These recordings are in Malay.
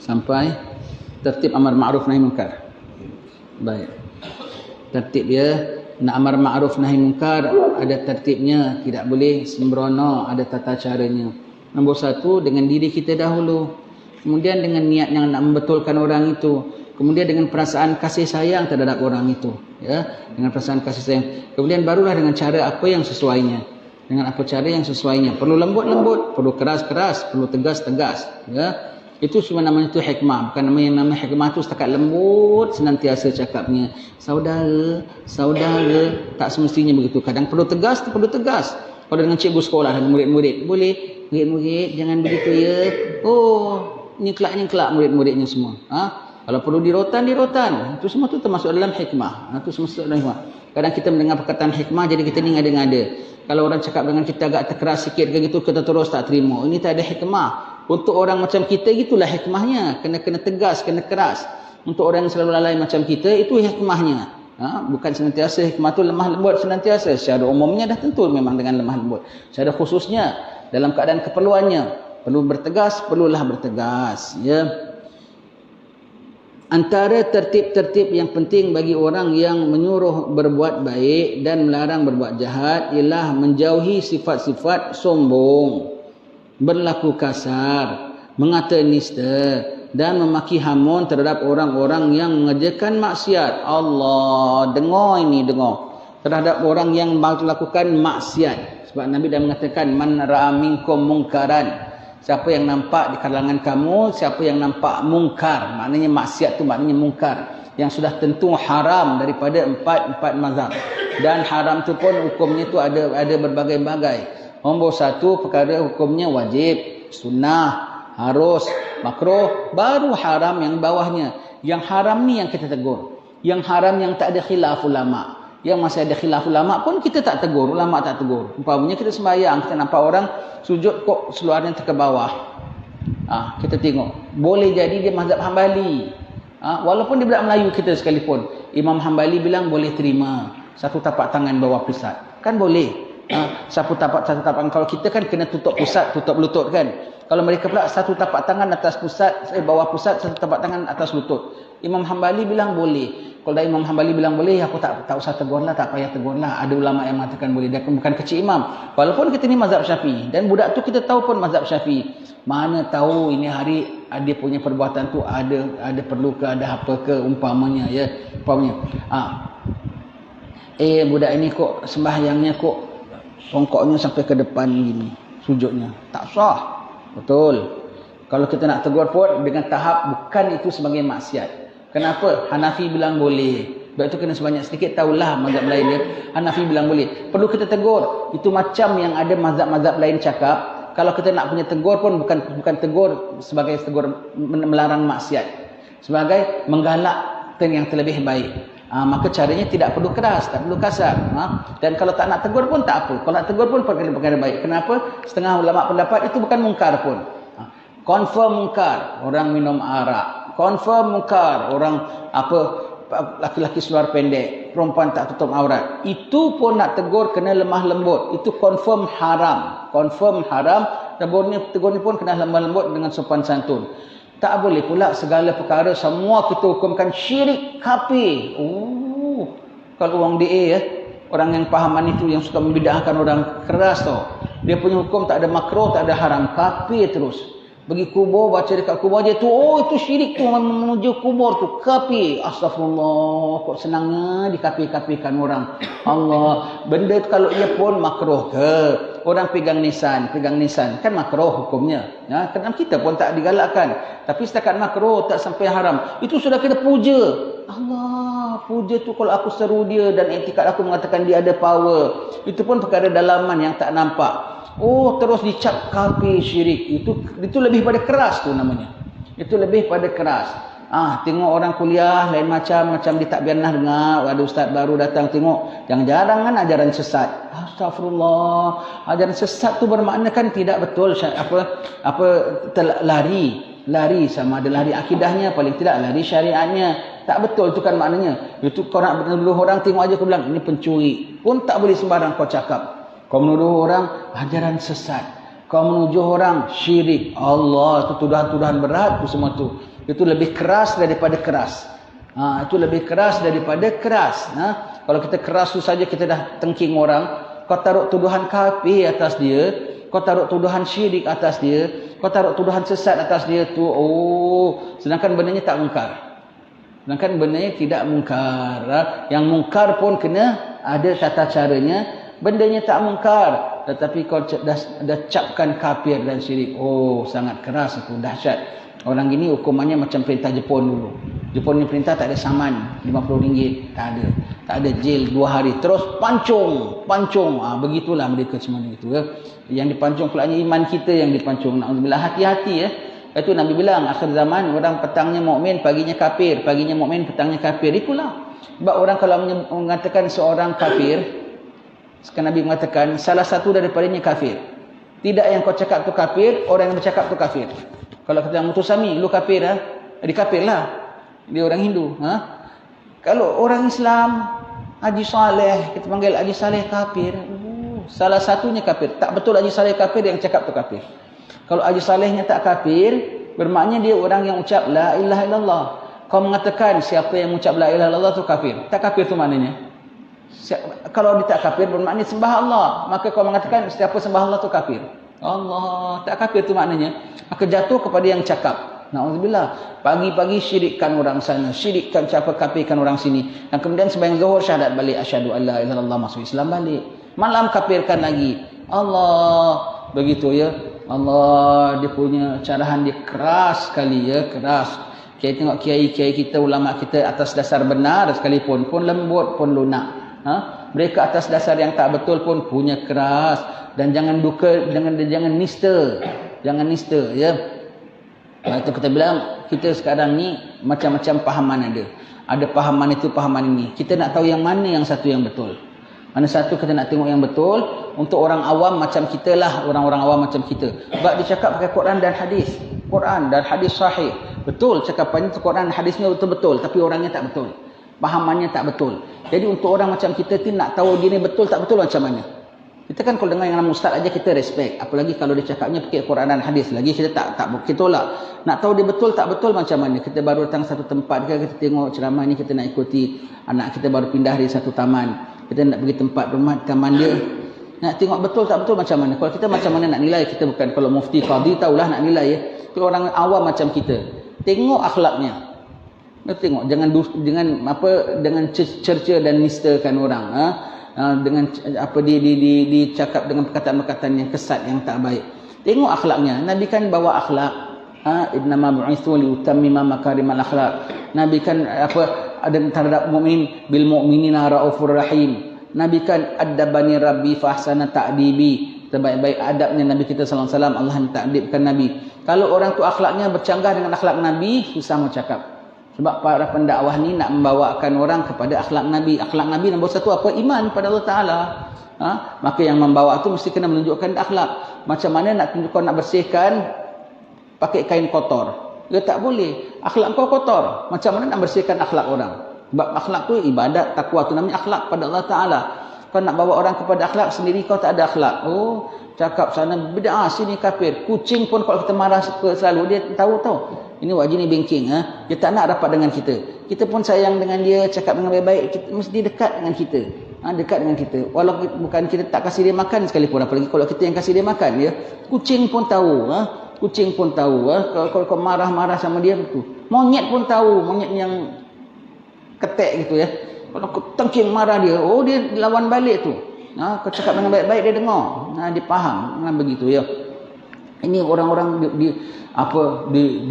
Sampai tertib amar ma'ruf nahi munkar. Baik. Tertib dia nak amar ma'ruf nahi munkar ada tertibnya, tidak boleh sembrono, ada tata caranya. Nombor satu, dengan diri kita dahulu. Kemudian dengan niat yang nak membetulkan orang itu. Kemudian dengan perasaan kasih sayang terhadap orang itu, ya, dengan perasaan kasih sayang. Kemudian barulah dengan cara apa yang sesuainya. Dengan apa cara yang sesuainya. Perlu lembut-lembut, perlu keras-keras, perlu tegas-tegas, ya. Itu cuma namanya itu hikmah. Bukan namanya hikmah itu setakat lembut senantiasa cakapnya. Saudara, saudara, tak semestinya begitu. Kadang perlu tegas, perlu tegas. Kalau dengan cikgu sekolah dengan murid-murid, boleh, murid-murid jangan begitu ya. Oh, nyengklak-nyengklak murid-muridnya semua. Kalau perlu dirotan. Itu semua tu termasuk dalam hikmah. Itu semua dalam hikmah. Kadang kita mendengar perkataan hikmah jadi kita ni ngada-ngada. Kalau orang cakap dengan kita agak terkeras sikit ke gitu, kita terus tak terima. Ini tak ada hikmah. Untuk orang macam kita gitulah hikmahnya. Kena tegas, kena keras. Untuk orang yang selalu lalai macam kita, itu hikmahnya. Bukan senantiasa hikmah tu lemah lembut senantiasa. Secara umumnya dah tentu memang dengan lemah lembut. Secara khususnya dalam keadaan keperluannya, perlu bertegas, perlulah bertegas, ya. Antara tertib-tertib yang penting bagi orang yang menyuruh berbuat baik dan melarang berbuat jahat ialah menjauhi sifat-sifat sombong, berlaku kasar, mengata nista dan memaki hamun terhadap orang-orang yang mengerjakan maksiat. Allah, dengar ini, dengar. Terhadap orang yang melakukan maksiat. Sebab Nabi dah mengatakan, man ra'a minkum mungkaran. Siapa yang nampak di kalangan kamu, siapa yang nampak mungkar, maknanya maksiat tu maknanya mungkar, yang sudah tentu haram daripada empat mazhab. Dan haram tu pun hukumnya tu ada berbagai-bagai. Nombor satu, perkara hukumnya wajib, sunnah, harus, makruh, baru haram yang bawahnya. Yang haram ni yang kita tegur. Yang haram yang tak ada khilaf ulama. Yang masih ada khilaf ulama pun kita tak tegur, ulama tak tegur. Umpamanya kita sembahyang, kita nampak orang sujud kok seluarnya ke bawah. Kita tengok. Boleh jadi dia mazhab Hambali. Walaupun dia budak Melayu kita sekalipun. Imam Hambali bilang boleh terima satu tapak tangan bawah pusat. Kan boleh. Satu tapak tangan. Kalau kita kan kena tutup pusat, tutup lutut kan. Kalau mereka pula satu tapak tangan atas pusat, bawah pusat, satu tapak tangan atas lutut. Imam Hambali bilang boleh. Kalau Imam Hambali bilang boleh, aku tak usah tegur lah, tak payah tegur lah. Ada ulama yang mengatakan boleh. Dia bukan kecil imam. Walaupun kita ni mazhab Syafi'i. Dan budak tu kita tahu pun mazhab Syafi'i. Mana tahu ini hari dia punya perbuatan tu ada perlu ke, ada apa ke, umpamanya, ya. Umpamanya. Budak ini kok sembahyangnya kok songkoknya sampai ke depan gini, sujudnya. Tak sah. Betul. Kalau kita nak tegur pun dengan tahap bukan itu sebagai maksiat. Kenapa? Hanafi bilang boleh. Sebab itu kena sebanyak sedikit tahulah mazhab lain dia. Hanafi bilang boleh. Perlu kita tegur. Itu macam yang ada mazhab-mazhab lain cakap. Kalau kita nak punya tegur pun bukan tegur sebagai tegur melarang maksiat. Sebagai menggalak yang terlebih baik. Maka caranya tidak perlu keras, tak perlu kasar. Dan kalau tak nak tegur pun tak apa. Kalau nak tegur pun perkara baik. Kenapa? Setengah ulama pendapat itu bukan mungkar pun. Confirm mungkar orang minum arak. Confirm mungkar orang laki-laki seluar pendek, perempuan tak tutup aurat. Itu pun nak tegur kena lemah lembut. Itu confirm haram. Confirm haram. Tegur ni pun kena lemah lembut dengan sopan santun. Tak boleh pula segala perkara semua kita hukumkan syirik, kafir. Kalau orang DA ya, orang yang pahaman itu yang suka membidahkan orang keras tau. Dia punya hukum tak ada makruh, tak ada haram, kafir terus. Pergi kubur, baca dekat kubur aja tu, itu syirik tu, menuju kubur tu, kafir. Astagfirullah, kok senangnya dikafir-kafirkan orang. Allah, benda tu kalau ia pun makruh ke? Orang pegang nisan kan makruh hukumnya. Ya, kerana kita pun tak digalakkan. Tapi setakat makruh tak sampai haram. Itu sudah kena puja. Allah, puja tu kalau aku seru dia dan etikad aku mengatakan dia ada power. Itu pun perkara dalaman yang tak nampak. Terus dicap kafir syirik. Itu lebih pada keras tu namanya. Itu lebih pada keras. Tengok orang kuliah lain macam dia tak biarlah dengar. Ada ustaz baru datang tengok. Jangan-jarang kan ajaran sesat. Astagfirullah. Ajaran sesat tu bermakna kan tidak betul lari sama ada lari akidahnya, paling tidak lari syariatnya. Tak betul tu kan maknanya. Itu kau nak menuduh orang tengok aja kau bilang ini pencuri. Pun tak boleh sembarang kau cakap. Kau menuduh orang ajaran sesat. Kau menuduh orang syirik. Allah, itu tuduhan-tuduhan berat tu semua tu. Itu lebih keras daripada keras. Itu lebih keras daripada keras. Kalau kita keras tu saja kita dah tengking orang. Kau taruh tuduhan kafir atas dia, kau taruh tuduhan syirik atas dia, kau taruh tuduhan sesat atas dia tu. Sedangkan benarnya tak mungkar. Sedangkan benarnya tidak mungkar. Yang mungkar pun kena ada tata caranya. Bendanya tak mungkar, tetapi kau dah capkan kafir dan syirik. Sangat keras itu, dahsyat. Orang gini hukumannya macam perintah Jepun dulu. Jepun ni perintah tak ada saman RM50, tak ada. Tak ada jail 2 hari. Terus pancung. Begitulah mereka semua begitu ya. Yang dipancung pula iman kita yang dipancung. Na'udzubillah, hati-hati ya. Itu Nabi bilang akhir zaman orang petangnya mukmin, paginya kafir, paginya mukmin, petangnya kafir. Itulah. Sebab orang kalau mengatakan seorang kafir, sekarang Nabi mengatakan salah satu daripadanya kafir. Tidak yang kau cakap tu kafir, orang yang bercakap tu kafir. Kalau kita mutusami, lu kafir dia kafir lah. Dia orang Hindu. Kalau orang Islam, Haji Saleh, kita panggil Haji Saleh kafir. Salah satunya kafir. Tak betul Haji Saleh kafir, yang cakap tu kafir. Kalau Haji Salehnya tak kafir, bermakna dia orang yang ucap la ilaha illallah. Kau mengatakan siapa yang ucap la ilaha illallah tu kafir. Tak kafir tu maknanya. Kalau dia tak kafir bermakna sembah Allah, maka kau mengatakan siapa sembah Allah tu kafir. Allah, tak kafir tu maknanya. Maka jatuh kepada yang cakap. Na'udzubillah. Pagi-pagi syirikkan orang sana, syirikkan siapa, kafirkan orang sini. Dan kemudian sembahyang zuhur syahadat balik, asyhadu alla ilaha illallah, masuk Islam balik. Malam kafirkan lagi. Allah, begitu ya. Allah, dia punya carahan dia keras sekali ya, keras. Kita tengok kiai-kiai kita, ulama kita atas dasar benar sekalipun pun lembut, pun lunak. Mereka atas dasar yang tak betul pun punya keras. Dan jangan jangan nista ya. Itu kita bilang kita sekarang ni macam-macam pahaman ada. Ada pahaman itu, pahaman ini. Kita nak tahu yang mana yang satu yang betul. Mana satu kita nak tengok yang betul. Untuk orang awam macam kita lah, orang-orang awam macam kita. Sebab dia cakap pakai Quran dan hadis. Quran dan hadis sahih. Betul cakapannya tu, Quran hadisnya betul-betul, tapi orangnya tak betul. Pahamannya tak betul. Jadi untuk orang macam kita tu nak tahu dia ni betul tak betul macam mana. Kita kan kalau dengar yang nama ustaz aja kita respect. Apalagi kalau dia cakapnya pakai Quran dan hadis, lagi kita tak kita tolak. Nak tahu dia betul tak betul macam mana. Kita baru datang satu tempat ke, kita tengok ceramah ni, kita nak ikuti. Anak kita baru pindah dari satu taman. Kita nak pergi tempat rumah taman dia. Nak tengok betul tak betul macam mana. Kalau kita macam mana nak nilai, kita bukan kalau mufti qadi tahulah nak nilai ya. Kalau orang awam macam kita, tengok akhlaknya. Tengok jangan cerca dan nistakan orang dengan apa dicakap dengan perkataan-perkataan yang kesat yang tak baik. Tengok akhlaknya. Nabi kan bawa akhlak. Innama bu'itsu liutammima makarimal akhlak. Nabi kan ada terhadap mukmin, bil mu'minina raufur rahim. Nabi kan adabani rabbi fa ahsana ta'dibi. Terbaik-baik adabnya Nabi kita sallallahu alaihi wasallam, Allah mentakdibkan Nabi. Kalau orang tu akhlaknya bercanggah dengan akhlak Nabi, susah mau cakap. Sebab para pendakwah ni nak membawakan orang kepada akhlak Nabi. Akhlak Nabi nombor satu apa? Iman pada Allah Ta'ala. Maka yang membawa tu mesti kena menunjukkan akhlak. Macam mana nak tunjukkan, nak bersihkan pakai kain kotor? Dia tak boleh. Akhlak kau kotor. Macam mana nak bersihkan akhlak orang? Sebab akhlak tu ibadat, takwa tu namanya akhlak pada Allah Ta'ala. Kau nak bawa orang kepada akhlak, sendiri kau tak ada akhlak. Cakap sana bid'ah, sini kafir. Kucing pun kalau kita marah selalu, dia tahu. Ini wajib ni bengking. Dia tak nak rapat dengan kita. Kita pun sayang dengan dia, cakap dengan baik-baik. Kita mesti dekat dengan kita. Dekat dengan kita. Walaupun bukan kita tak kasih dia makan sekalipun. Apalagi kalau kita yang kasih dia makan. Ya. Kucing pun tahu. Kucing pun tahu. Kalau kau marah-marah sama dia, betul. Monyet pun tahu. Monyet yang ketek gitu ya. Kalau kau tengking marah dia, dia lawan balik tu. Kau cakap dengan baik-baik, dia dengar. Dia faham. Begitu ya. Ini orang-orang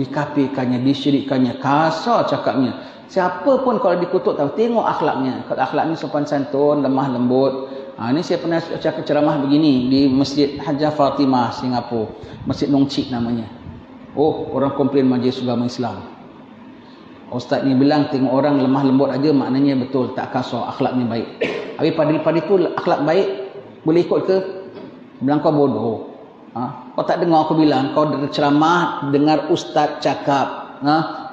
dikafirkannya, disyirikkannya, kasar cakapnya. Siapa pun kalau dikutuk tahu, tengok akhlaknya. Kalau akhlaknya sopan santun, lemah lembut. Ini saya pernah cakap ceramah begini di Masjid Hajjah Fatimah, Singapura. Masjid Nong Chik namanya. Orang komplain Majlis Agama Islam. Ustaz ni bilang tengok orang lemah lembut aja maknanya betul, tak kasar, akhlaknya baik. Habis pada itu akhlak baik boleh ikut ke? Bilang kau bodoh. Kau tak dengar aku bilang, kau ceramah dengar ustaz cakap,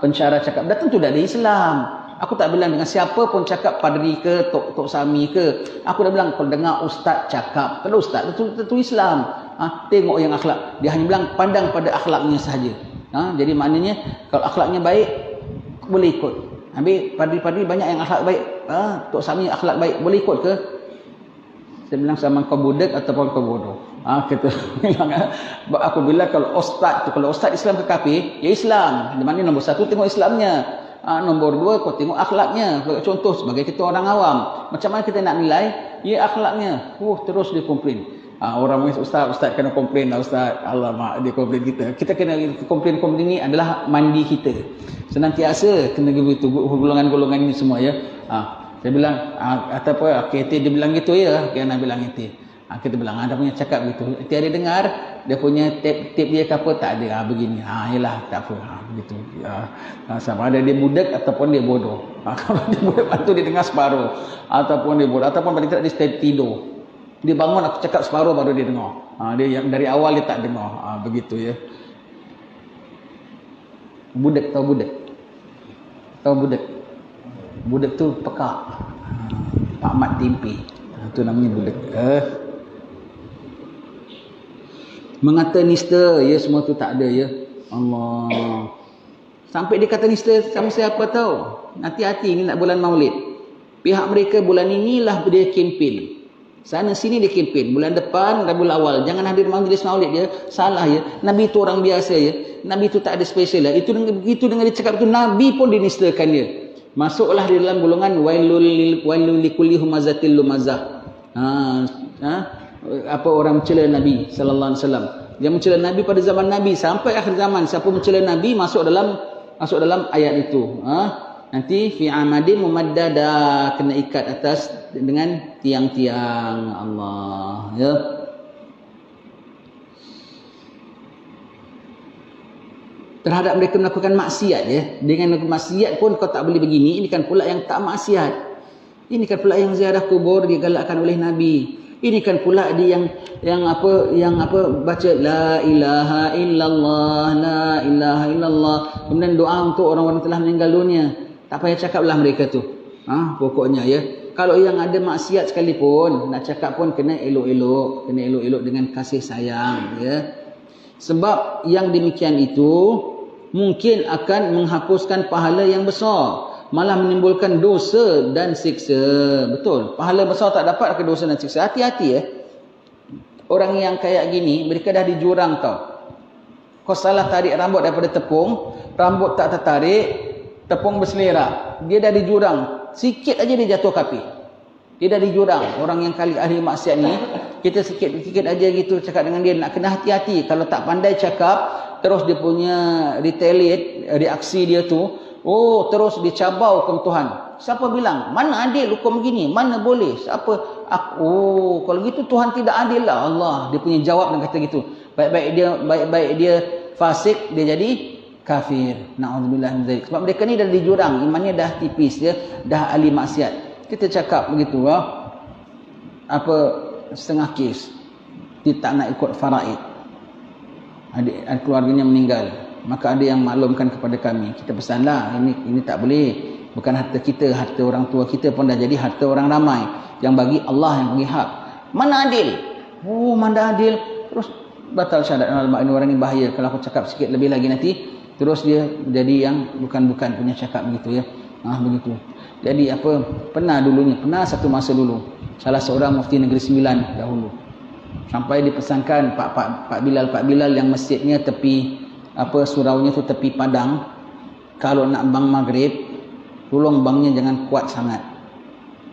pensyarah cakap, dah tentu dari Islam. Aku tak bilang dengan siapa pun cakap, padri ke, tok sami ke. Aku dah bilang kalau dengar ustaz cakap, kalau ustaz itu Islam. Tengok yang akhlak. Dia hanya bilang pandang pada akhlaknya sahaja. Jadi maknanya kalau akhlaknya baik boleh ikut. Habis padri-padri banyak yang akhlak baik. Tok sami akhlak baik, boleh ikut ke? Saya bilang sama kau budak ataupun kau bodoh. Kata aku bilang kalau ustaz Islam ke kafir, ya Islam. Di mana nombor satu tengok Islamnya. Nombor dua kau tengok akhlaknya. Contoh sebagai kita orang awam, macam mana kita nak nilai? Ya akhlaknya. Terus dia komplain. Orang mengatakan ustaz kena komplain lah ustaz. Alamak, dia komplain kita. Kita kena komplain ini adalah mandi kita. Senantiasa kena begitu golongan-golongan ini semua ya. Saya bilang KT dia bilang gitu ya. Kiana bilang itu. Kita bilang ada punya cakap gitu. Tiada dengar dia punya tip dia ke apa tak ada. Begini. Yalah tak apa. Begitu. Sama ada dia budak ataupun dia bodoh. Kalau dia budak tu dia dengar separuh ataupun dia bodoh ataupun paling tidak dia stay tidur. Dia bangun aku cakap separuh baru dia dengar. Dia yang dari awal dia tak dengar. Begitu ya. Budak tahu budak. Tahu budak. Budak tu pekak. Pak Mat Timpi. Itu namanya budak. Mengata nista, ya semua tu tak ada ya. Allah. Sampai dia kata nista sama siapa tahu. Hati-hati ni nak bulan Maulid. Pihak mereka bulan inilah dia kempen. Sana sini dia kempen. Bulan depan Rabiul Awal. Jangan hadir majlis Maulid ya. Salah ya. Nabi tu orang biasa ya. Nabi tu tak ada special lah. Itu dengan dia cakap tu Nabi pun dinistakan dia. Masuklah di dalam golongan wailul likulli humazatil lumazah. Apa orang mencela Nabi sallallahu alaihi wasallam. Dia mencela Nabi pada zaman Nabi sampai akhir zaman. Siapa mencela Nabi masuk dalam ayat itu. Nanti fi amadin mumaddada kena ikat atas dengan tiang-tiang Allah ya. Terhadap mereka melakukan maksiat ya. Dengan maksiat pun kau tak boleh begini. Ini kan pula yang tak maksiat. Ini kan pula yang ziarah kubur digalakkan oleh Nabi. Ini kan pula dia yang baca la ilaha illallah, la ilaha illallah. Kemudian doa untuk orang-orang telah meninggal dunia. Tak payah cakaplah mereka tu. Pokoknya ya. Kalau yang ada maksiat sekalipun nak cakap pun kena elok-elok, dengan kasih sayang ya. Sebab yang demikian itu mungkin akan menghapuskan pahala yang besar, malah menimbulkan dosa dan siksa. Betul. Pahala besar tak dapat ke dosa dan siksa. Hati-hati ya. Orang yang kayak gini, mereka dah di jurang tau. Kau salah tarik rambut daripada tepung, rambut tak tertarik, tepung berselerak. Dia dah di jurang. Sikit aja dia jatuh kapi. Dia dah di jurang. Orang yang kali ahli maksiat ni, kita sikit aja gitu cakap dengan dia, nak kena hati-hati. Kalau tak pandai cakap, terus dia punya retaliate, reaksi dia tu, terus dicabar hukum Tuhan. Siapa bilang? Mana adil hukum begini? Mana boleh? Siapa? Kalau gitu Tuhan tidak adil lah. Allah. Dia punya jawab dan kata gitu. Baik-baik dia fasik, dia jadi kafir. Na'udzubillah min dzalik. Sebab mereka ni dah di jurang, imannya dah tipis, dia dah ahli maksiat. Kita cakap begitu setengah kes. Dia tak nak ikut faraid. Adik keluarganya meninggal. Maka ada yang maklumkan kepada kami. Kita pesanlah, ini tak boleh. Bukan harta kita, harta orang tua kita pun dah jadi harta orang ramai. Yang bagi Allah yang bagi hak. Mana adil? Mana adil? Terus batal syahadat. Alamak, ini orang ini bahaya. Kalau aku cakap sikit lebih lagi nanti, terus dia jadi yang bukan-bukan punya cakap begitu ya. Begitu. Jadi pernah satu masa dulu, salah seorang mufti Negeri Sembilan dahulu. Sampai dipesankan Pak Bilal yang masjidnya tepi suraunya tu tepi padang. Kalau nak bang maghrib, tolong bangnya jangan kuat sangat.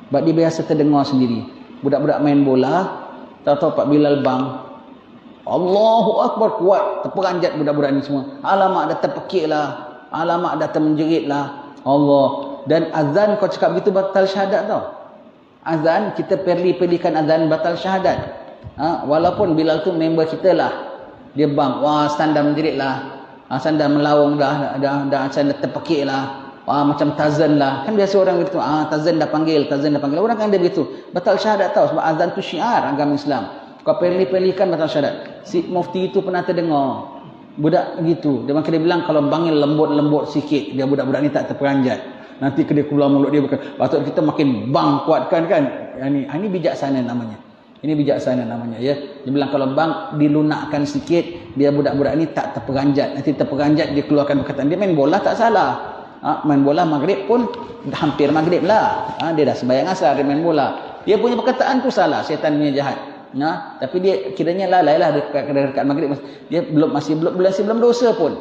Sebab dia biasa terdengar sendiri. Budak-budak main bola, tahu-tahu Pak Bilal bang, Allahu Akbar kuat, terperanjat budak-budak ni semua. Alamak dah terpekik lah, alamak dah termenjerit lah. Allah. Dan azan kau cakap begitu batal syahadat tau. Azan kita perlikan azan batal syahadat. Walaupun Bilal tu member kita lah. Dia bang, sandar menjerit lah. Sandar melawang dah sandar terpekik lah. Macam tazan lah. Kan biasa orang begitu. Tazan dah panggil. Orang kan dia begitu. Batal syahadat tau. Sebab azan tu syiar agama Islam. Kau perlikan batal syahadat. Si mufti itu pernah terdengar. Budak gitu. Dia bilang kalau bangil lembut-lembut sikit, dia budak-budak ni tak terperanjat. nanti dia keluar mulut dia bukan. Patut kita makin bang kuatkan kan. Ini bijaksana namanya. Ini bijaksana namanya ya. Dia bilang kalau bang dilunakkan sikit, biar budak-budak ni tak terperanjat. Nanti terperanjat dia keluarkan perkataan. Dia main bola tak salah. Main bola maghrib pun hampir maghrib lah. Dia dah sembahyang asar, dia main bola. Dia punya perkataan tu salah, syaitan punya jahat. Tapi dia kiranya lalai lah dekat maghrib. Dia belum dosa pun.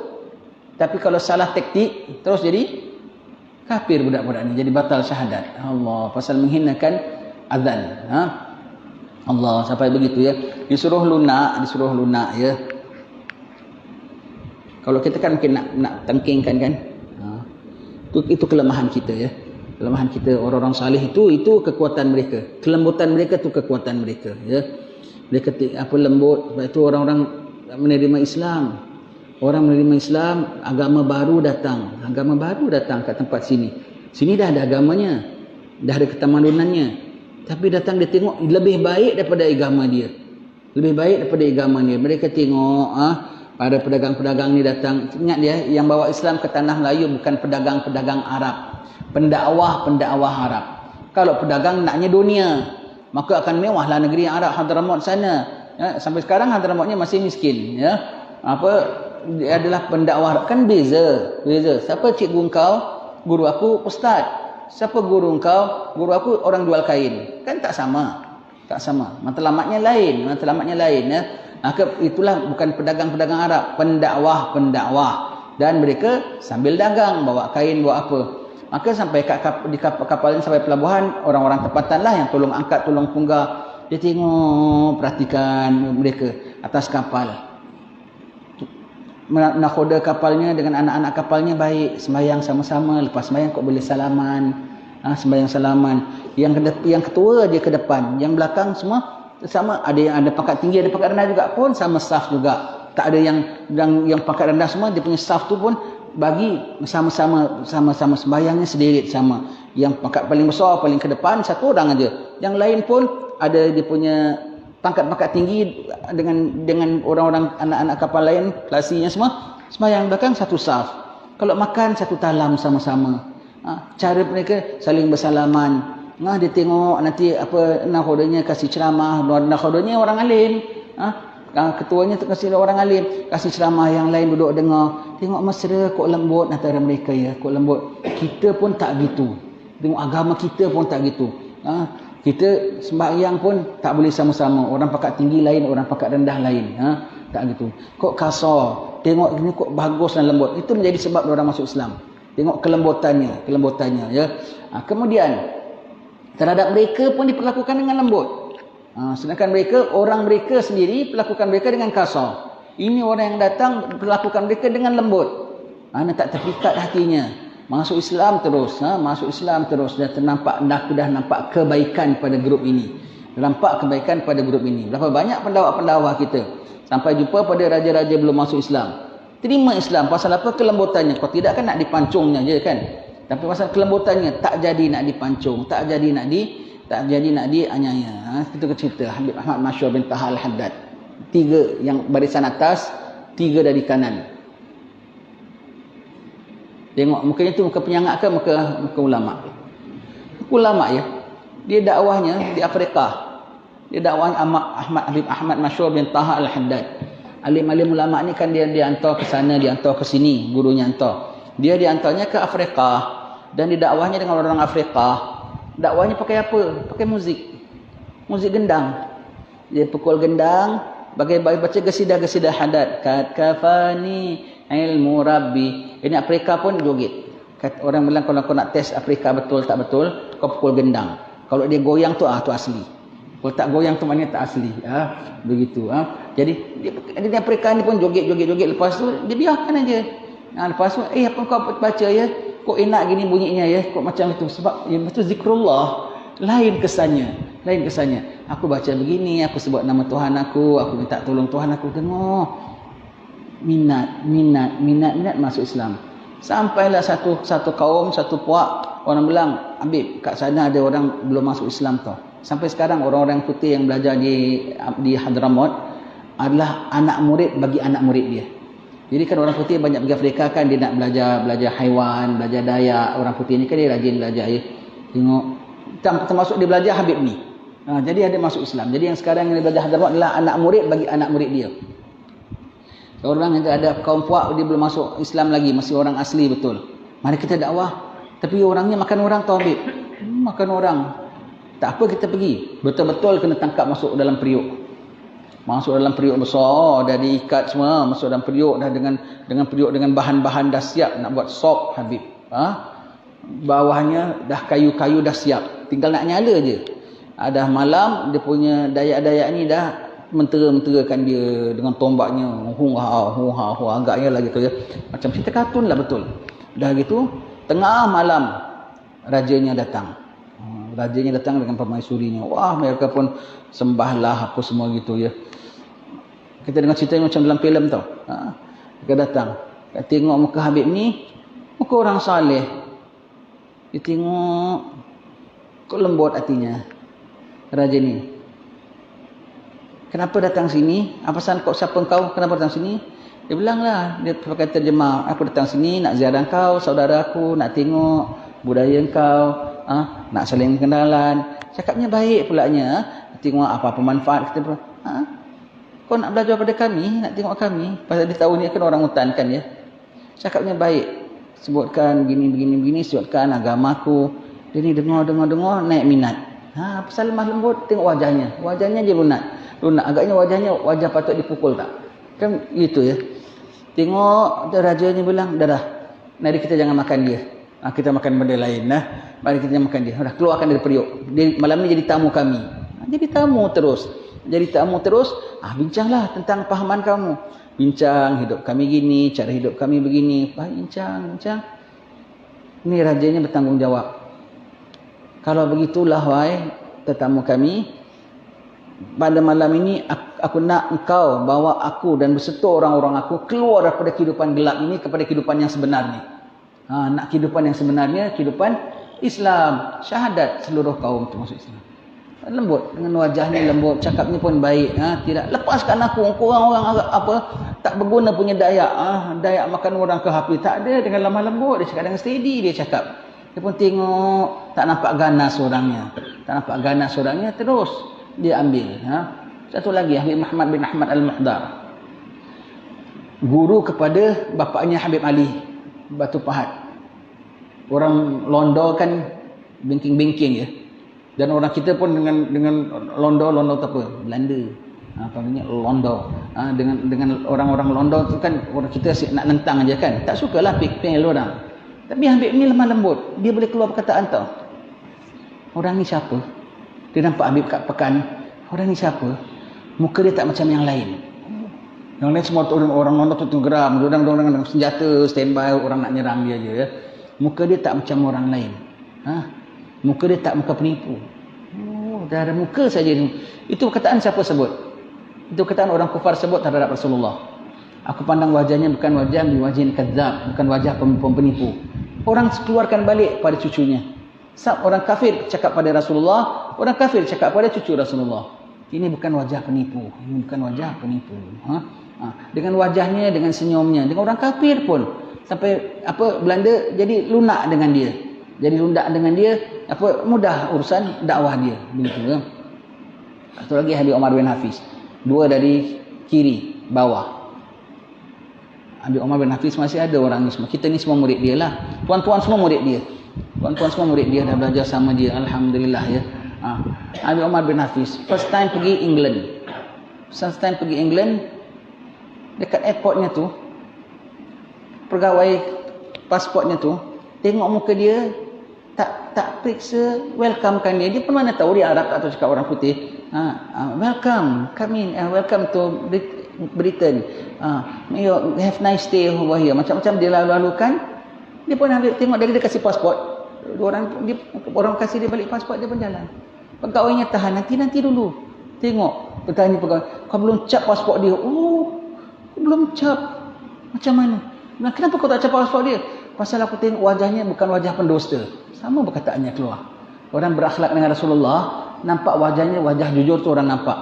Tapi kalau salah taktik, terus jadi kafir budak-budak ni, jadi batal syahadat. Allah, pasal menghinakan azan. Allah, sampai begitu ya. Disuruh lunak ya. Kalau kita kan mungkin nak tengkingkan kan. Itu kelemahan kita ya. Kelemahan kita orang-orang saleh itu kekuatan mereka. Kelembutan mereka tu kekuatan mereka ya. Mereka lembut. Sebab itu orang-orang menerima Islam. Orang menerima Islam, agama baru datang kat tempat sini. Sini dah ada agamanya. Dah ada ketamadunannya. Tapi datang dia tengok lebih baik daripada agama dia. Lebih baik daripada agama dia. Mereka tengok ada pedagang-pedagang ni datang. Ingat dia, yang bawa Islam ke tanah Melayu bukan pedagang-pedagang Arab. Pendakwah Arab. Kalau pedagang naknya dunia, maka akan mewahlah negeri Arab, Hadramaut sana. Sampai sekarang Hadramautnya masih miskin. Ya. Dia adalah pendakwah Arab. Kan beza. Siapa cikgu engkau? Guru aku ustaz. Siapa guru engkau? Guru aku orang jual kain. Kan tak sama. Matlamatnya lain ya. Maka itulah bukan pedagang-pedagang Arab, pendakwah. Dan mereka sambil dagang, bawa kain, bawa apa. Maka sampai di kapal ini sampai pelabuhan, orang-orang tempatan lah yang tolong angkat, tolong punggah. Dia tengok, perhatikan mereka atas kapal. Nakhoda kapalnya dengan anak-anak kapalnya baik, sembahyang sama-sama. Lepas sembahyang kok boleh salaman. Sembahyang salaman. Yang ketua dia ke depan, yang belakang semua sama, ada yang ada pangkat tinggi, ada pangkat rendah juga pun sama staff juga. Tak ada yang pangkat rendah semua, dia punya staff tu pun bagi sama-sama sembahyangnya sedikit sama. Yang pangkat paling besar, paling ke depan satu orang aja. Yang lain pun ada dia punya pangkat-pangkat tinggi dengan orang-orang anak-anak kapal lain, kelasinya semua sembahyang belakang satu staff. Kalau makan satu talam sama-sama. Cara mereka saling bersalaman. Dia tengok nanti nakhodanya kasih ceramah, nakhodanya orang alim. Ketuanya tu kasih orang alim, kasih ceramah, yang lain duduk dengar. Tengok mesra, kok lembut antara mereka ya, kok lembut. Kita pun tak gitu. Tengok agama kita pun tak gitu. Kita sembahyang pun tak boleh sama-sama. Orang pangkat tinggi lain, orang pangkat rendah lain. Tak gitu. Kok kasar. Tengok ini kok bagus dan lembut. Itu menjadi sebab orang masuk Islam. Tengok kelembutannya ya. Kemudian terhadap mereka pun diperlakukan dengan lembut. Sedangkan orang mereka sendiri perlakukan mereka dengan kasar. Ini orang yang datang perlakukan mereka dengan lembut. Tak terpikat hatinya. Masuk Islam terus. Dan dah nampak kebaikan pada grup ini. Berapa banyak pendakwa-pendakwa kita. Sampai jumpa pada raja-raja belum masuk Islam. Terima Islam. Pasal apa? Kelembutannya. Kalau tidak kan nak dipancungnya je kan. Tapi pasal kelembutannya tak jadi nak dipancung, tak jadi nak dianiaya. Kita cerita Habib Ahmad Masyhur bin Taha Al-Haddad. 3 yang barisan atas, 3 dari kanan. Tengok mukanya tu muka penyangak ke muka ulama? Ulama ya. Dia dakwahnya di Afrika. Dia dakwahnya Habib Ahmad Masyhur bin Taha Al-Haddad. Alim-alim ulama ni kan dia hantar ke sana, dia hantar ke sini, gurunya hantar. Dia diantaranya ke Afrika dan didakwahnya dengan orang Afrika. Dakwahnya pakai apa? Pakai muzik gendang. Dia pukul gendang, baca gesidah-gesidah hadat. Kat kafani ilmu rabbi. Ini Afrika pun joget. Orang bilang kalau kau nak test Afrika betul tak betul, kau pukul gendang. Kalau dia goyang tu tu asli. Kalau tak goyang tu maknanya tak asli. Begitu. Jadi di Afrika ni pun joget. Lepas tu dia biarkan aja. Lepas tu, apa kau baca ya? Kok enak gini bunyinya ya? Kok macam itu? Sebab yang itu zikrullah. Lain kesannya. Aku baca begini, aku sebut nama Tuhan aku minta tolong Tuhan aku. Tengok. Minat masuk Islam. Sampailah satu kaum, satu puak, orang bilang, Habib, kat sana ada orang belum masuk Islam tau. Sampai sekarang orang-orang putih yang belajar di Hadramaut adalah anak murid bagi anak murid dia. Jadi kan orang putih banyak pergi Afrika kan, dia nak belajar haiwan, belajar Dayak. Orang putih ni kan dia rajin belajar ya. Tengok termasuk dia belajar Habib ni. Jadi ada masuk Islam. Jadi yang sekarang yang dia belajar Hadramaut adalah anak murid bagi anak murid dia. Orang yang ada kaum puak dia belum masuk Islam lagi, masih orang asli betul. Mari kita dakwah. Tapi orangnya makan orang tau Habib. Makan orang. Tak apa kita pergi. Betul-betul kena tangkap masuk dalam periuk. Masuk dalam periuk besar, dah diikat semua, masuk dalam periuk dah dengan periuk dengan bahan-bahan dah siap nak buat sop Habib. Bawahnya dah kayu-kayu dah siap. Tinggal nak nyala je. Dah malam dia punya Dayak-Dayak ni dah mentera-menterakan dia dengan tombaknya. Agaknya lagi tu ya. Macam cerita kartun lah betul. Dah gitu, tengah malam rajanya datang. Rajanya datang dengan permaisurinya. Wah, mereka pun sembahlah apa semua gitu ya. Kita dengar cerita macam dalam filem tau. Mereka datang. Kita tengok muka Habib ni, muka orang saleh. Dia tengok kok lembut hatinya. Raja ni. Kenapa datang sini? Apa pasal kau, siapa kau? Kenapa datang sini? Dia bilang lah, dia pakai terjemah. Aku datang sini nak ziarah kau, saudara aku, nak tengok budaya kau, nak saling kenalan. Cakapnya baik pulaknya. Tengok apa manfaat kita. Kau nak belajar pada kami, nak tengok kami. Pasal dia tahu ni kan orang hutan kan ya. Cakapnya baik. Sebutkan begini, sebutkan agamaku. Dia ni dengar, naik minat. Pasal lemah lembut, tengok wajahnya. Wajahnya je lunak. Agaknya wajahnya, wajah patut dipukul tak? Kan gitu ya. Tengok, raja ni bilang, dah. Mari kita jangan makan dia. Kita makan benda lain. Mari kita jangan makan dia. Dah keluarkan dari periuk. Dia, malam ni jadi tamu kami. Jadi tamu terus. Bincanglah tentang pahaman kamu. Bincang, hidup kami gini, cara hidup kami begini. Bincang. Ini rajanya bertanggungjawab. Kalau begitulah wahai tetamu kami, pada malam ini aku nak engkau bawa aku dan beserta orang-orang aku keluar daripada kehidupan gelap ini kepada kehidupan yang sebenarnya. Nak kehidupan yang sebenarnya, kehidupan Islam, syahadat seluruh kaum termasuk Islam. Lembut, dengan wajahnya lembut, cakapnya pun baik. Tidak lepaskan aku orang-orang apa tak berguna punya Dayak. Dayak makan orang ke hapi. Tak ada, dengan lemah lembut dia cakap, dengan steady dia cakap. Dia pun tengok tak nampak ganas orangnya. Terus dia ambil. Satu lagi Habib Muhammad bin Ahmad Al-Muhdar, guru kepada bapaknya Habib Ali Batu Pahat. Orang Londo kan bengking-bengking ya. Dan orang kita pun dengan Londo tu apa? Belanda. Apa namanya? Londo. Dengan orang-orang Londo tu kan orang kita asyik nak nentang aja kan. Tak sukalah pik-pik orang. Tapi Habib ni lemah lembut. Dia boleh keluar perkataan tau. Orang ni siapa? Dia nampak Habib kat pekan. Orang ni siapa? Muka dia tak macam yang lain. Yang lain semua orang Londo tu geram. Orang dengan senjata, standby, orang nak nyerang dia je ya. Muka dia tak macam orang lain. Muka dia tak muka penipu. Dah ada muka saja. Itu perkataan siapa sebut? Itu perkataan orang kufar sebut terhadap Rasulullah. Aku pandang wajahnya bukan wajah wajhin kadzab, bukan wajah penipu. Orang keluarkan balik pada cucunya. Orang kafir cakap pada Rasulullah, orang kafir cakap pada cucu Rasulullah. Ini bukan wajah penipu. Dengan wajahnya, dengan senyumnya, dengan orang kafir pun sampai Belanda jadi lunak dengan dia. Mudah urusan dakwah dia begitu ya. Satu lagi Habib Omar bin Hafiz. Dua dari kiri bawah. Habib Omar bin Hafiz masih ada orang ni semua. Kita ni semua murid dia lah. Tuan-tuan semua murid dia. Dah belajar sama dia, alhamdulillah ya. Habib Omar bin Hafiz first time pergi England. Dekat airportnya tu, pegawai pasportnya tu tengok muka dia, tak periksa, welcomekan dia. Dia pun mana tahu dia Arab atau cakap orang putih. Welcome, come in, welcome to Britain. You have nice stay over here. Macam-macam dia lalu-lalukan. Dia pun ambil, tengok dia kasih pasport. Orang kasih dia balik pasport, dia pun jalan. Pegawainya tahan, nanti dulu. Tengok, bertanya pegawai, kau belum cap pasport dia? Belum cap. Macam mana? Kenapa kau tak cap pasport dia? Pasal aku tengok wajahnya bukan wajah pendusta. Sama perkataannya keluar. Orang berakhlak dengan Rasulullah, nampak wajahnya, wajah jujur tu orang nampak.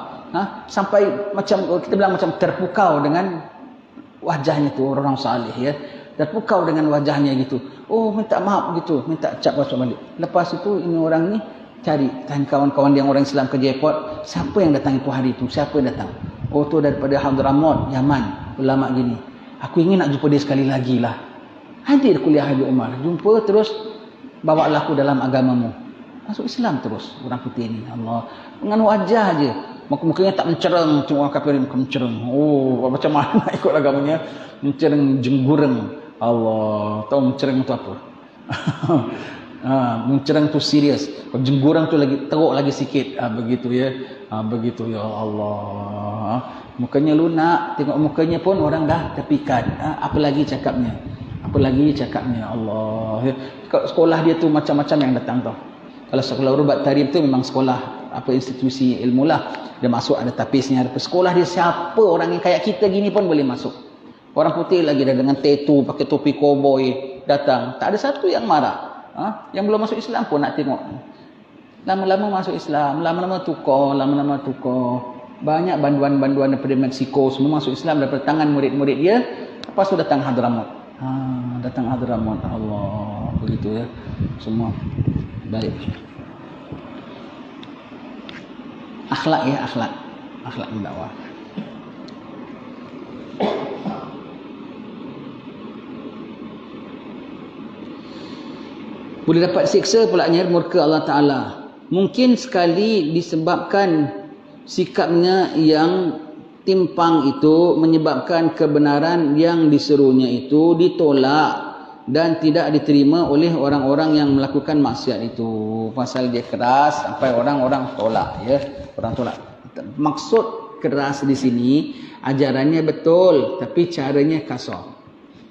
Sampai macam kita bilang macam terpukau dengan wajahnya tu orang salih ya. Terpukau dengan wajahnya gitu. Oh, minta maaf gitu, minta cap masuk balik. Lepas itu ini orang ni cari tanya kawan-kawan yang orang Islam ke airport, siapa yang datang itu hari itu? Siapa yang datang? Oh, tu daripada Hadramaut, Yaman, ulama gini. Aku ingin nak jumpa dia sekali lagi lah. Hadir kuliah Haji Umar, jumpa terus bawalah aku dalam agamamu. Masuk Islam terus orang putih ni. Allah, dengan wajah aje. Muka-mukanya tak mencereng, cuma orang kafir muka mencereng. Oh, macam mana nak ikut agamanya? Mencereng jenggureng. Allah, tahu mencereng tu apa? Mencereng tu serius. Jenggureng tu lagi teruk lagi sikit. Begitu ya. Begitu ya Allah. Mukanya lunak, tengok mukanya pun orang dah terpikat. Apa lagi cakapnya? Apa lagi cakapnya? Allah. Sekolah dia tu macam-macam yang datang tau. Kalau sekolah Rubat Tarib tu memang sekolah apa institusi ilmu lah. Dia masuk ada tapisnya. Sekolah dia siapa orang yang kayak kita gini pun boleh masuk. Orang putih lagi dah dengan tattoo, pakai topi cowboy datang. Tak ada satu yang marah. Yang belum masuk Islam pun nak tengok. Lama-lama masuk Islam, lama-lama tukar. Banyak banduan-banduan daripada Meksiko semua masuk Islam daripada tangan murid-murid dia. Lepas tu datang Hadramaut. Datang Hadramaut. Allah, begitu ya. Semua baik. Akhlak ya, akhlak mendakwah. Boleh dapat siksa pulanya murka Allah Ta'ala. Mungkin sekali disebabkan sikapnya yang timpang itu menyebabkan kebenaran yang diserunya itu ditolak dan tidak diterima oleh orang-orang yang melakukan maksiat itu. Pasal dia keras sampai orang-orang tolak ya. Orang tolak. Maksud keras di sini ajarannya betul tapi caranya kasar.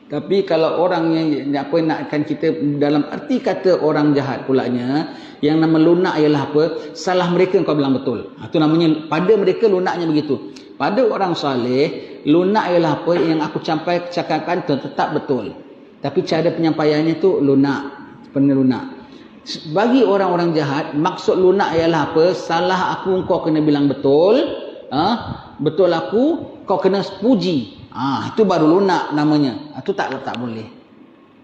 Tapi kalau orang yang apa nakkan kita dalam arti kata orang jahat pulanya yang nama lunak ialah apa? Salah mereka kau bilang betul. Itu namanya pada mereka lunaknya begitu. Pada orang saleh lunak ialah apa yang aku cakapkan tetap betul. Tapi cara penyampaiannya tu lunak, penelunak. Bagi orang-orang jahat maksud lunak ialah apa? Salah aku kau kena bilang betul. Betul aku kau kena puji. Itu baru lunak namanya. Itu tak boleh.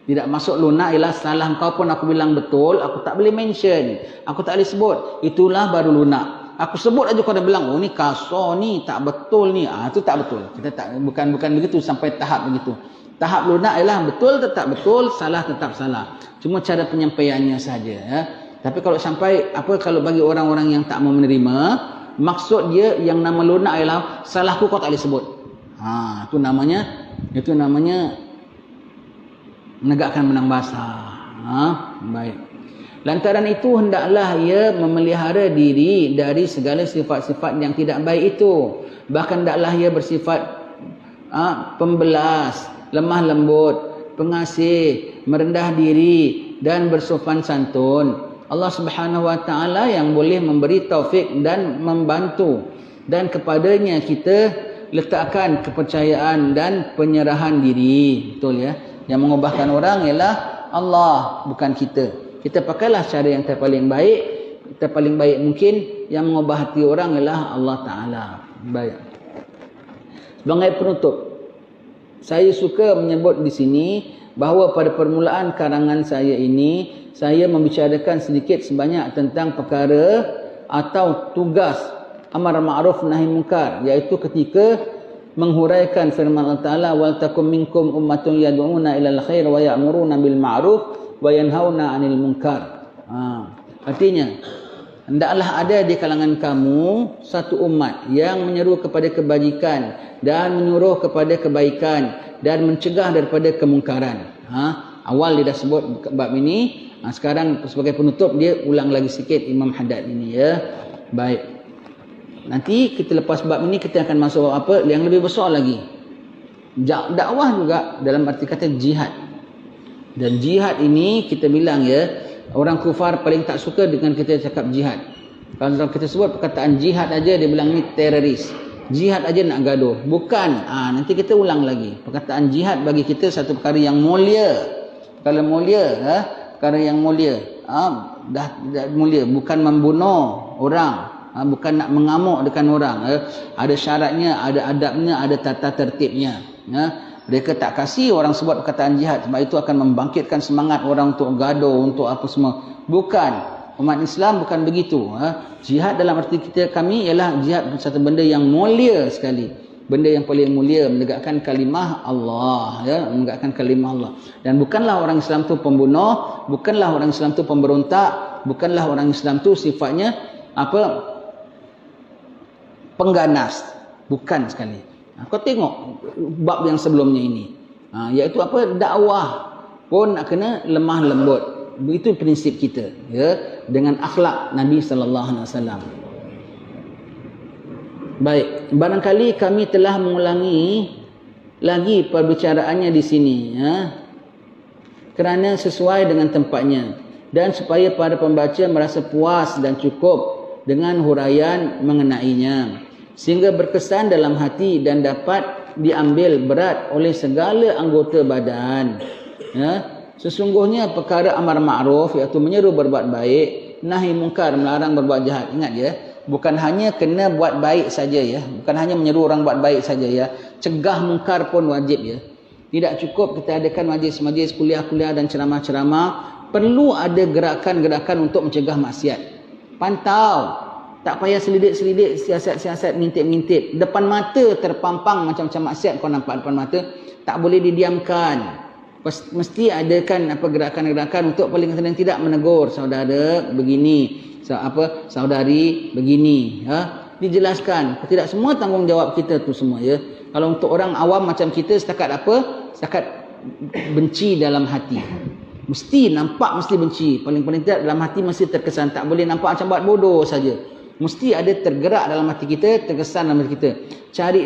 Tidak masuk lunak ialah salah kau pun aku bilang betul, aku tak boleh mention, aku tak boleh sebut. Itulah baru lunak. Aku sebut aja kau dah bilang, oh ni kasar ni, tak betul ni. Itu tak betul. Kita tak bukan begitu sampai tahap begitu. Tahap lunak ialah betul tetap betul, salah tetap salah. Cuma cara penyampaiannya saja ya. Tapi kalau sampai kalau bagi orang-orang yang tak mau menerima, maksud dia yang nama lunak ialah salahku kau tak boleh sebut. Itu namanya menegakkan menang basah. Baik. Lantaran itu hendaklah ia memelihara diri dari segala sifat-sifat yang tidak baik itu. Bahkan hendaklah ia bersifat pembelas, lemah lembut, pengasih, merendah diri dan bersopan santun. Allah Subhanahu wa taala yang boleh memberi taufik dan membantu, dan kepadanya kita letakkan kepercayaan dan penyerahan diri. Betul ya? Yang mengubahkan orang ialah Allah, bukan kita. Kita pakailah cara yang terpaling baik mungkin. Yang mengubah hati orang ialah Allah Ta'ala. Baik. Sebagai penutup, saya suka menyebut di sini bahawa pada permulaan karangan saya ini, saya membicarakan sedikit sebanyak tentang perkara atau tugas amar ma'ruf nahi munkar, iaitu ketika menghuraikan firman Allah Ta'ala, wal takum minkum ummatun yad'una ilal khair wa ya'muruna bil ma'ruf wa yanhauna 'anil munkar. Artinya hendaklah ada di kalangan kamu satu umat yang menyeru kepada kebajikan dan menyuruh kepada kebaikan dan mencegah daripada kemungkaran. Awal dia dah sebut bab ini. Sekarang sebagai penutup dia ulang lagi sikit Imam Haddad ini ya. Baik. Nanti kita lepas bab ini kita akan masuk apa yang lebih besar lagi. Dakwah juga dalam arti kata jihad. Dan jihad ini kita bilang ya, orang kufar paling tak suka dengan kita cakap jihad. Kalau kita sebut perkataan jihad aja dia bilang ni teroris. Jihad aja nak gaduh. Bukan. Nanti kita ulang lagi. Perkataan jihad bagi kita satu perkara yang mulia. Kalau mulia, perkara yang mulia. Dah mulia, bukan membunuh orang. Bukan nak mengamuk dengan orang. Ada syaratnya, ada adabnya, ada tata tertibnya. Mereka tak kasih orang sebut perkataan jihad sebab itu akan membangkitkan semangat orang untuk gaduh, untuk apa semua. Bukan. Umat Islam bukan begitu. Jihad dalam arti kami ialah jihad satu benda yang mulia sekali. Benda yang paling mulia, menegakkan kalimah Allah, ya, menegakkan kalimah Allah. Dan bukanlah orang Islam tu pembunuh, bukanlah orang Islam tu pemberontak, bukanlah orang Islam tu sifatnya apa, pengganas, bukan sekali. Kau tengok bab yang sebelumnya ini, iaitu apa, dakwah pun nak kena lemah lembut. Itu prinsip kita, ya, dengan akhlak Nabi sallallahu alaihi wasallam. Baik, barangkali kami telah mengulangi lagi perbicaraannya di sini, ya, kerana sesuai dengan tempatnya dan supaya para pembaca merasa puas dan cukup dengan huraian mengenainya, sehingga berkesan dalam hati dan dapat diambil berat oleh segala anggota badan. Ya, sesungguhnya perkara amar ma'ruf, iaitu menyeru berbuat baik, nahi mungkar, melarang berbuat jahat. Ingat ya, bukan hanya kena buat baik saja ya, bukan hanya menyeru orang buat baik saja ya, cegah mungkar pun wajib ya. Tidak cukup kita adakan majlis-majlis, kuliah-kuliah dan ceramah-ceramah, perlu ada gerakan-gerakan untuk mencegah maksiat. Pantau, tak payah selidik-selidik, siasat-siasat, ngintip-ngintip. Depan mata terpampang macam-macam maksiat kau nampak depan mata, tak boleh didiamkan. Mesti adakan apa gerakan-gerakan untuk paling tidak menegur saudara begini, saudari begini, ya. Dijelaskan. Tidak semua tanggungjawab kita tu semua ya. Kalau untuk orang awam macam kita, setakat apa? Setakat benci dalam hati. Mesti nampak, mesti benci. Paling-paling tidak dalam hati mesti terkesan. Tak boleh nampak macam buat bodoh saja. Mesti ada tergerak dalam hati kita, terkesan dalam hati kita. Cari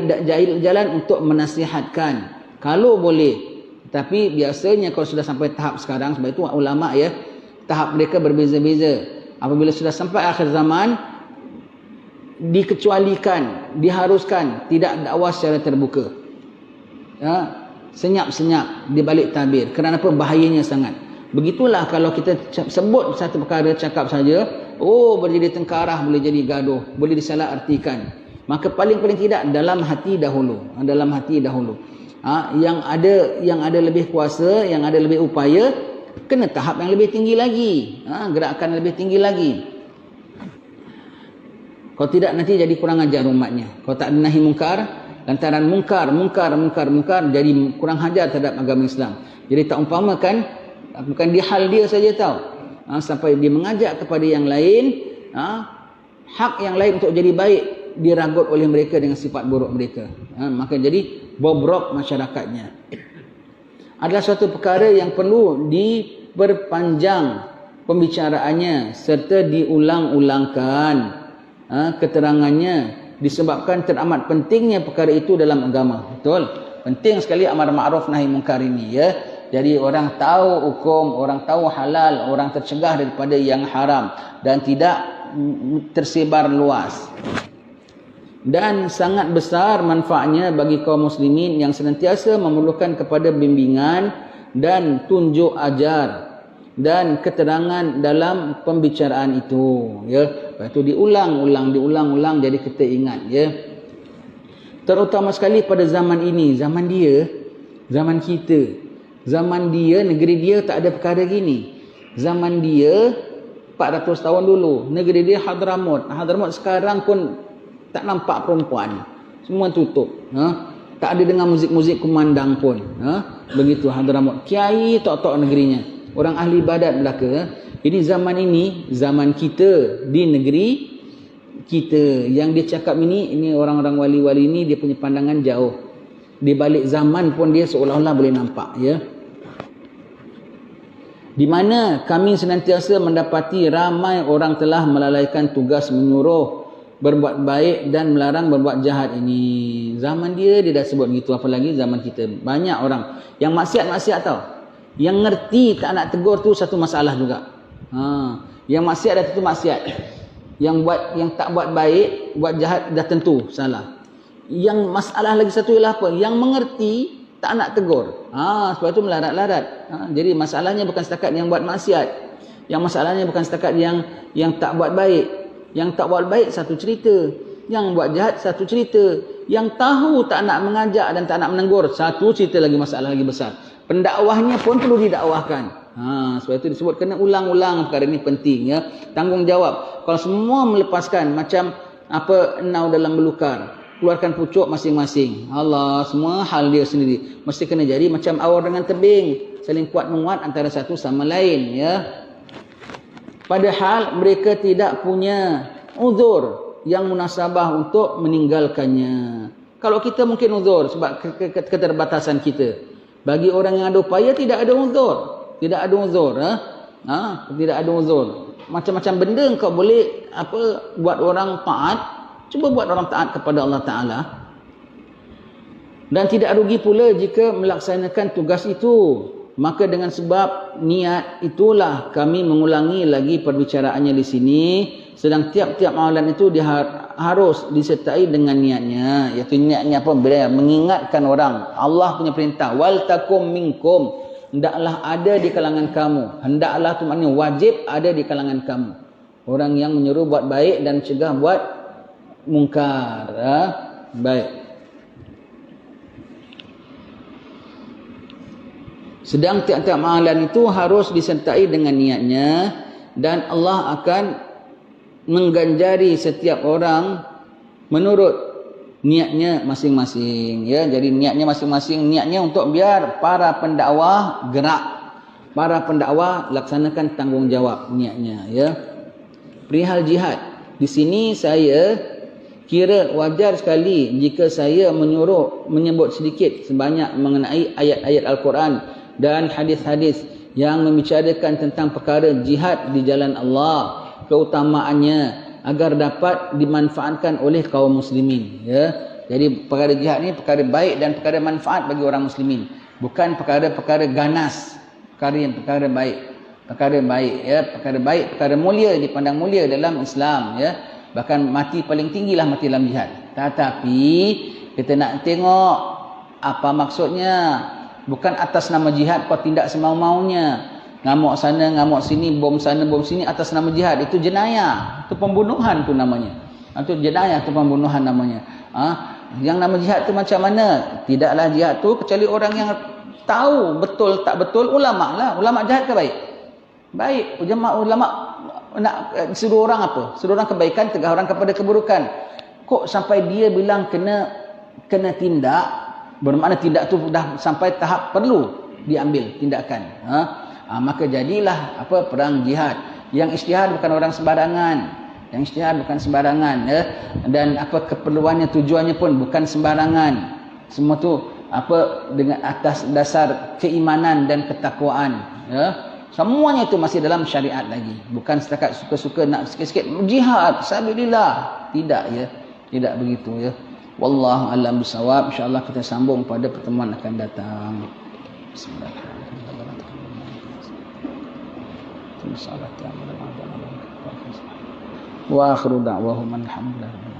jalan untuk menasihatkan kalau boleh. Tapi biasanya kalau sudah sampai tahap sekarang, sebab itu ulama ya, tahap mereka berbeza-beza. Apabila sudah sampai akhir zaman, dikecualikan, diharuskan tidak dakwah secara terbuka. Ya, senyap-senyap di balik tabir. Kerana apa? Bahayanya sangat. Begitulah kalau kita sebut satu perkara, cakap saja, boleh jadi tengkarah, boleh jadi gaduh, boleh disalah artikan. Maka paling-paling tidak dalam hati dahulu, dalam hati dahulu. Yang ada lebih kuasa, yang ada lebih upaya, kena tahap yang lebih tinggi lagi, gerakan lebih tinggi lagi. Kalau tidak nanti jadi kurang ajar umatnya. Kalau tak ada nahi mungkar, lantaran mungkar jadi kurang ajar terhadap agama Islam. Jadi tak umpamakan, bukan di hal dia saja tahu, sampai dia mengajak kepada yang lain, hak yang lain untuk jadi baik diragut oleh mereka dengan sifat buruk mereka. Maka jadi bobrok masyarakatnya. Adalah suatu perkara yang perlu diperpanjang pembicaraannya serta diulang-ulangkan keterangannya, disebabkan teramat pentingnya perkara itu dalam agama. Betul? Penting sekali amar ma'ruf nahi mungkar ini ya. Jadi orang tahu hukum, orang tahu halal, orang tercegah daripada yang haram dan tidak tersebar luas. Dan sangat besar manfaatnya bagi kaum muslimin yang senantiasa memerlukan kepada bimbingan dan tunjuk ajar dan keterangan dalam pembicaraan itu ya. Lepas itu diulang-ulang jadi kita ingat ya. Terutama sekali pada zaman ini, zaman dia, zaman kita, zaman dia, negeri dia tak ada perkara gini. Zaman dia 400 tahun dulu, negeri dia Hadramut sekarang pun tak nampak perempuan, semua tutup. Tak ada dengar muzik-muzik kumandang pun. Begitu Hadramut. Kiai tok-tok negerinya, orang ahli ibadat belaka. Jadi zaman ini, zaman kita di negeri kita, yang dia cakap ini orang-orang wali-wali ini dia punya pandangan jauh. Di balik zaman pun dia seolah-olah boleh nampak ya. Di mana kami senantiasa mendapati ramai orang telah melalaikan tugas menyuruh berbuat baik dan melarang berbuat jahat ini. Zaman dia dah sebut gitu, apalagi zaman kita. Banyak orang yang maksiat-maksiat tau. Yang ngerti tak nak tegur tu satu masalah juga. Yang maksiat dah tentu maksiat. Yang tak buat baik, buat jahat dah tentu salah. Yang masalah lagi satu ialah apa? Yang mengerti tak nak tegur. Sebab itu melarat-larat. Jadi masalahnya bukan setakat yang buat maksiat. Yang masalahnya bukan setakat yang tak buat baik. Yang tak buat baik satu cerita, yang buat jahat satu cerita, Yang tahu tak nak mengajak dan tak nak menegur, satu cerita lagi, masalah lagi besar. Pendakwahnya pun perlu didakwahkan. Sebab itu disebut kena ulang-ulang perkara ini penting ya. Tanggungjawab. Kalau semua melepaskan macam enau dalam belukar, keluarkan pucuk masing-masing. Allah, semua hal dia sendiri. Mesti kena jadi macam awar dengan tebing, saling kuat menguat antara satu sama lain ya. Padahal mereka tidak punya uzur yang munasabah untuk meninggalkannya. Kalau kita mungkin uzur sebab keterbatasan kita. Bagi orang yang ada upaya tidak ada uzur. Tidak ada uzur. Tidak ada uzur. Macam-macam benda kau boleh buat orang taat. Cuba buat orang taat kepada Allah Ta'ala. Dan tidak rugi pula jika melaksanakan tugas itu. Maka dengan sebab niat itulah kami mengulangi lagi perbicaraannya di sini. Sedang tiap-tiap amalan itu harus disertai dengan niatnya. Iaitu niatnya apa? Mengingatkan orang. Allah punya perintah. Wal takum minkum. Hendaklah ada di kalangan kamu. Hendaklah itu maknanya wajib ada di kalangan kamu. Orang yang menyuruh buat baik dan cegah buat mungkar. Baik. Sedang tiap-tiap amalan itu harus disertai dengan niatnya. Dan Allah akan mengganjari setiap orang menurut niatnya masing-masing ya. Jadi niatnya masing-masing, niatnya untuk biar para pendakwah gerak, para pendakwah laksanakan tanggungjawab niatnya ya. Perihal jihad, di sini saya kira wajar sekali jika saya menyebut sedikit sebanyak mengenai ayat-ayat Al-Quran dan hadis-hadis yang membicarakan tentang perkara jihad di jalan Allah, keutamaannya agar dapat dimanfaatkan oleh kaum muslimin ya. Jadi perkara jihad ni perkara baik dan perkara manfaat bagi orang muslimin, bukan perkara-perkara ganas, perkara baik ya, perkara baik, perkara mulia, dipandang mulia dalam Islam ya. Bahkan mati paling tinggilah mati dalam jihad. Tetapi kita nak tengok apa maksudnya. Bukan atas nama jihad kau tindak semau-maunya. Ngamuk sana, ngamuk sini, bom sana, bom sini atas nama jihad. Itu jenayah. Itu pembunuhan tu namanya. Itu jenayah, itu pembunuhan namanya. Yang nama jihad tu macam mana? Tidaklah jihad tu kecuali orang yang tahu betul tak betul. Ulama lah. Ulama jihad ke baik? Baik. Ulama nak suruh orang apa? Suruh orang kebaikan, tegah orang kepada keburukan. Kok sampai dia bilang kena tindak? Bermakna tindak tu dah sampai tahap perlu diambil tindakan. Maka jadilah perang jihad. Yang ijtihad bukan orang sembarangan. Yang ijtihad bukan sembarangan ya. Dan keperluannya, tujuannya pun bukan sembarangan. Semua tu dengan atas dasar keimanan dan ketakwaan ya. Semuanya itu masih dalam syariat lagi. Bukan setakat suka-suka nak sikit-sikit jihad sabilillah. Tidak ya. Tidak begitu ya. Wallahu a'lam bissawab. Insyaallah kita sambung pada pertemuan akan datang. Bismillahirrahmanirrahim. Wa akhiru da'wahum alhamdulillah.